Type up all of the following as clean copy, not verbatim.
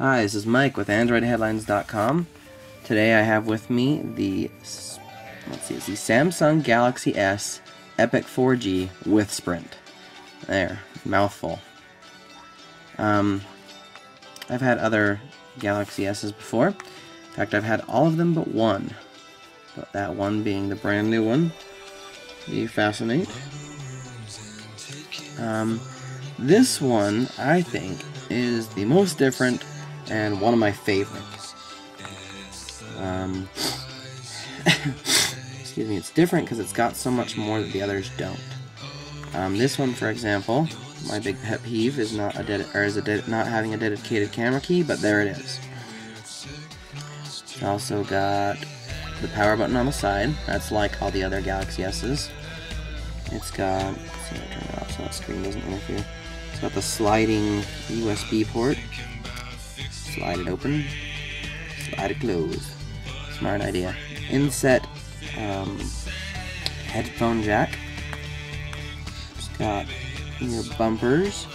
Hi, this is Mike with AndroidHeadlines.com. Today I have with me the Samsung Galaxy S Epic 4G with Sprint. There, mouthful. I've had other Galaxy S's before. In fact, I've had all of them but one. But that one being the brand new one, the Fascinate. This one, I think, is the most different and one of my favorites. Excuse me, it's different because it's got so much more that the others don't. This one, for example, my big pet peeve is not having a dedicated camera key, but there it is. It's also got the power button on the side. That's like all the other Galaxy S's. It's got, let's see, I'll turn it off so that screen doesn't interfere. It's got the sliding USB port. Slide it open, slide it closed. Smart idea. Inset headphone jack. It's got your bumpers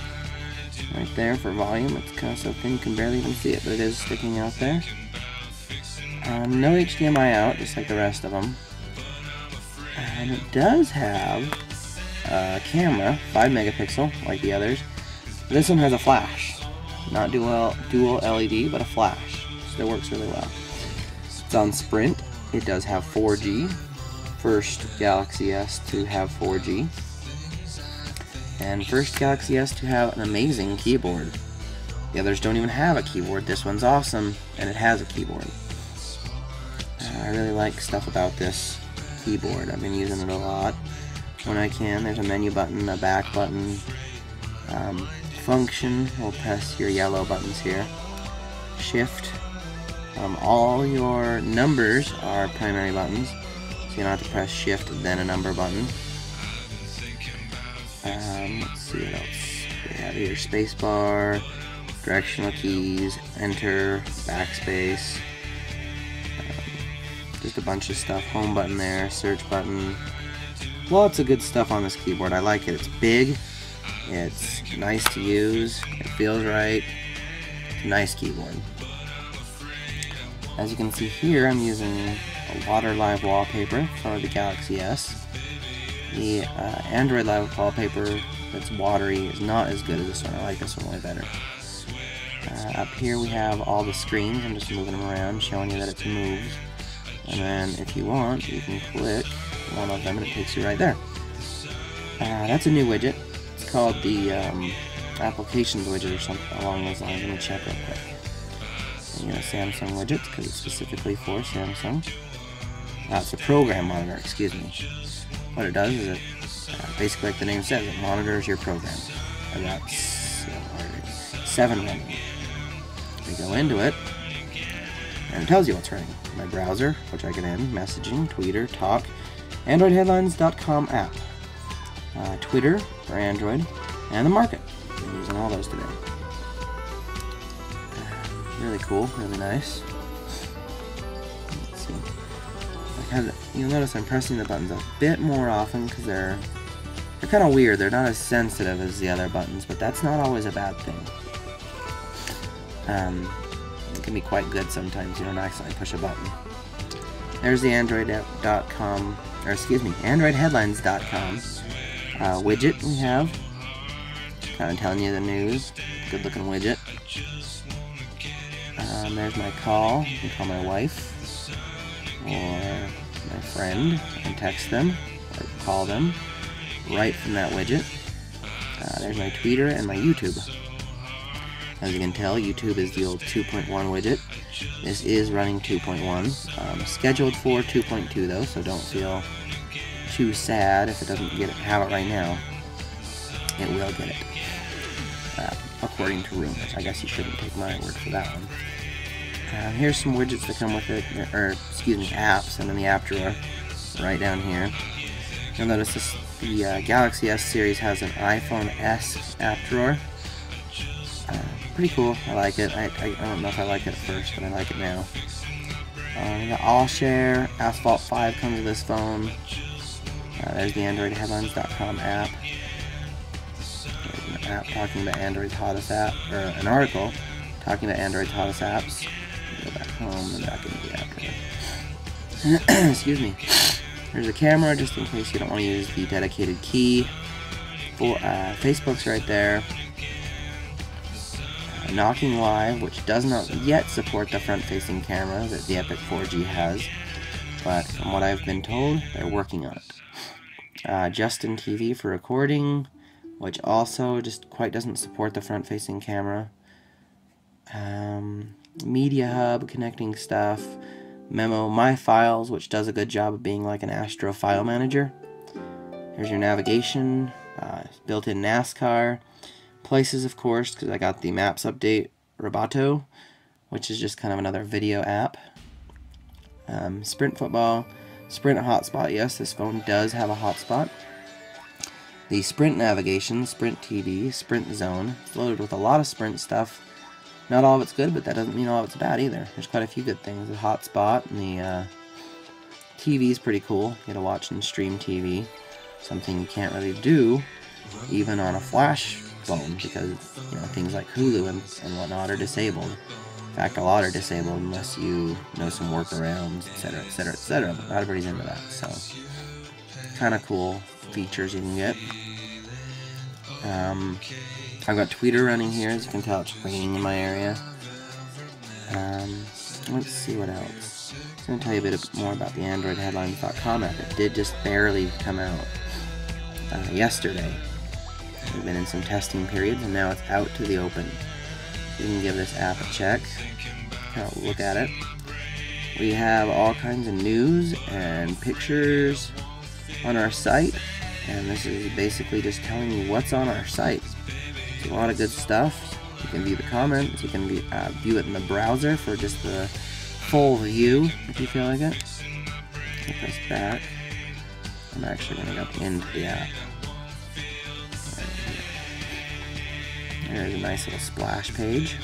right there for volume. It's kind of so thin you can barely even see it, but it is sticking out there. No HDMI out, just like the rest of them. And it does have a camera, 5 megapixel, like the others. This one has a flash. Not dual LED, but a flash. Still works really well. It's on Sprint. It does have 4G. First Galaxy S to have 4G. And first Galaxy S to have an amazing keyboard. The others don't even have a keyboard. This one's awesome, and it has a keyboard. I really like stuff about this keyboard. I've been using it a lot when I can. There's a menu button, a back button. Function will press your yellow buttons here. Shift. All your numbers are primary buttons, so you don't have to press shift then a number button. Let's see what else. We have here spacebar, directional keys, enter, backspace, just a bunch of stuff. Home button there, search button. Lots of good stuff on this keyboard. I like it. It's big. It's nice to use, it feels right, it's a nice keyboard. As you can see here, I'm using a Water Live wallpaper for the Galaxy S. The Android Live wallpaper that's watery is not as good as this one. I like this one way better. Up here we have all the screens. I'm just moving them around, showing you that it's moved. And then if you want, you can click one of them and it takes you right there. That's a new widget. It's called the applications widget or something along those lines. Let me check real quick. You know, Samsung widgets because it's specifically for Samsung. It's a program monitor, excuse me. What it does is it, basically like the name says, it monitors your program. I've got 7 running. We go into it, and it tells you what's running. My browser, which I can end, messaging, Twitter, Talk, AndroidHeadlines.com app. Twitter for Android, and the market. I'm using all those today. Really cool, really nice. Let's see. You'll notice I'm pressing the buttons a bit more often because they're kind of weird. They're not as sensitive as the other buttons, but that's not always a bad thing. It can be quite good sometimes. You don't accidentally push a button. There's the Android.com, or excuse me, AndroidHeadlines.com. Widget we have, kind of telling you the news. Good looking widget. There's my call. You can call my wife or my friend and text them or call them right from that widget. There's my Twitter and my YouTube. As you can tell, YouTube is the old 2.1 widget. This is running 2.1. Scheduled for 2.2 though, so don't feel too sad if it doesn't have it right now. It will get it, according to rumors. I guess you shouldn't take my word for that one. Here's some widgets that come with it, or excuse me, apps, and then the app drawer right down here. You'll notice the Galaxy S series has an iPhone S app drawer. Pretty cool. I like it. I don't know if I liked it at first, but I like it now. We got All Share, Asphalt 5 comes with this phone. There's the AndroidHeadlines.com app. There's an app talking about Android's hottest app, or an article talking about Android's hottest apps. Go back home and back into the app. Excuse me. There's a camera, just in case you don't want to use the dedicated key. Facebook's right there. Knocking Live, which does not yet support the front-facing camera that the Epic 4G has, but from what I've been told, they're working on it. Justin TV for recording, which also just quite doesn't support the front-facing camera. Media Hub, connecting stuff. Memo My Files, which does a good job of being like an Astro file manager. Here's your navigation, built-in NASCAR. Places, of course, because I got the Maps update. Roboto, which is just kind of another video app. Sprint Football. Sprint Hotspot. Yes, this phone does have a hotspot. The Sprint Navigation, Sprint TV, Sprint Zone. It's loaded with a lot of Sprint stuff. Not all of it's good, but that doesn't mean all of it's bad either. There's quite a few good things. The hotspot and the TV is pretty cool. You get to watch and stream TV. Something you can't really do even on a flash phone, because things like Hulu and whatnot are disabled. In fact, a lot are disabled unless you know some workarounds, etc., etc., etc. But not everybody's into that, so kind of cool features you can get. I've got Twitter running here. As you can tell, it's raining in my area. Let's see what else. I'm going to tell you a bit more about the AndroidHeadlines.com app. It did just barely come out yesterday. We've been in some testing periods, and now it's out to the open. You can give this app a check, kind of look at it. We have all kinds of news and pictures on our site, and this is basically just telling you what's on our site. It's a lot of good stuff. You can view the comments, you can view it in the browser for just the full view, if you feel like it. Get this back. I'm actually going to go into the app. There's a nice little splash page.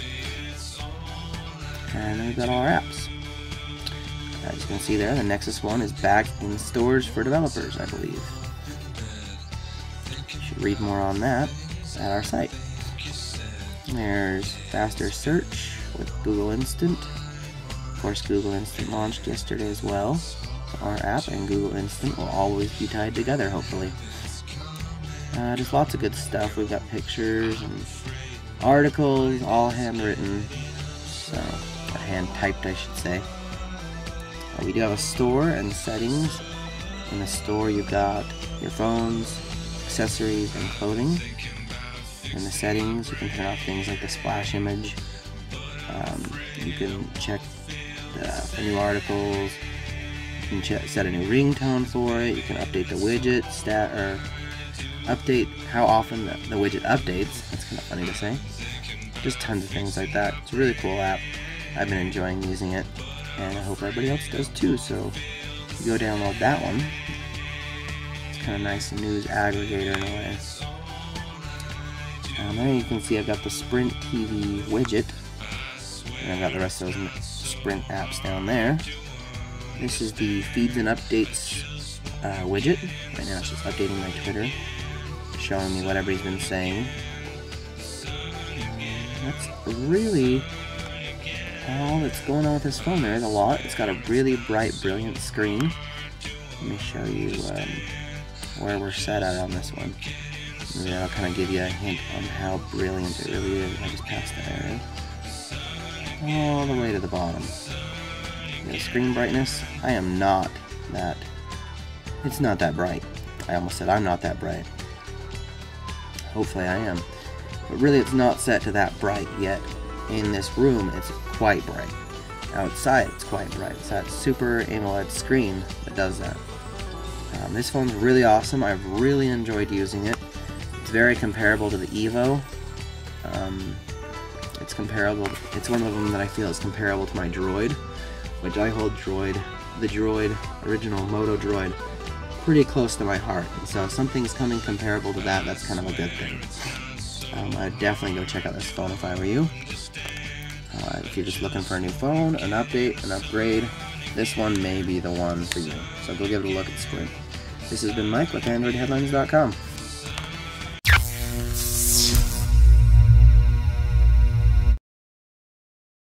And then we've got all our apps. As you can see there, the Nexus one is back in stores for developers, I believe. You should read more on that at our site. There's faster search with Google Instant. Of course, Google Instant launched yesterday as well. So our app and Google Instant will always be tied together, hopefully. Just lots of good stuff. We've got pictures and articles, all handwritten, so hand-typed, I should say. We do have a store and settings. In the store, you've got your phones, accessories, and clothing. In the settings, you can turn off things like the splash image. You can check for new articles. You can set a new ringtone for it. You can update the widget update how often the widget updates. That's kind of funny to say. Just tons of things like that. It's a really cool app. I've been enjoying using it, and I hope everybody else does too. So you go download that one. It's kind of nice news aggregator in a way. There you can see I've got the Sprint TV widget, and I've got the rest of those Sprint apps down there. This is the feeds and updates widget. Right now it's just updating my Twitter, showing me what everybody's been saying. That's really all that's going on with this phone. There is a lot. It's got a really bright, brilliant screen. Let me show you where we're set at on this one. Maybe that'll kind of give you a hint on how brilliant it really is. I just passed that area. All the way to the bottom. The screen brightness, I am not that... It's not that bright. I almost said I'm not that bright. Hopefully I am. But really it's not set to that bright yet. In this room it's quite bright. Outside it's quite bright. It's that Super AMOLED screen that does that. This phone's really awesome. I've really enjoyed using it. It's very comparable to the Evo. It's comparable. It's one of them that I feel is comparable to my Droid, which I hold the Droid, original Moto Droid, pretty close to my heart. And so if something's coming comparable to that, that's kind of a good thing. I'd definitely go check out this phone if I were you. If you're just looking for a new phone, an update, an upgrade, this one may be the one for you. So go give it a look at Sprint. This has been Mike with AndroidHeadlines.com.